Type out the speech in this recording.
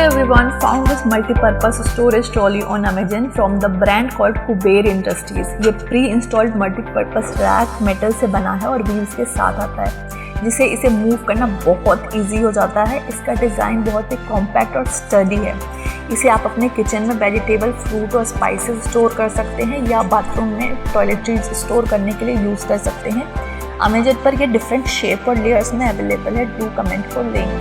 everyone, found this multi-purpose storage trolley on Amazon from the brand called Kuber Industries। ये pre-installed multipurpose rack metal से बना है और wheels के साथ आता है, जिसे इसे मूव करना बहुत इजी हो जाता है। इसका डिज़ाइन बहुत ही कॉम्पैक्ट और स्टडी है। इसे आप अपने किचन में वेजिटेबल, फ्रूट और स्पाइसेस स्टोर कर सकते हैं या बाथरूम में टॉयलेटरीज स्टोर करने के लिए यूज़ कर सकते हैं। अमेज़न पर ये डिफरेंट शेप और लेयर्स में अवेलेबल है। Do comment for link.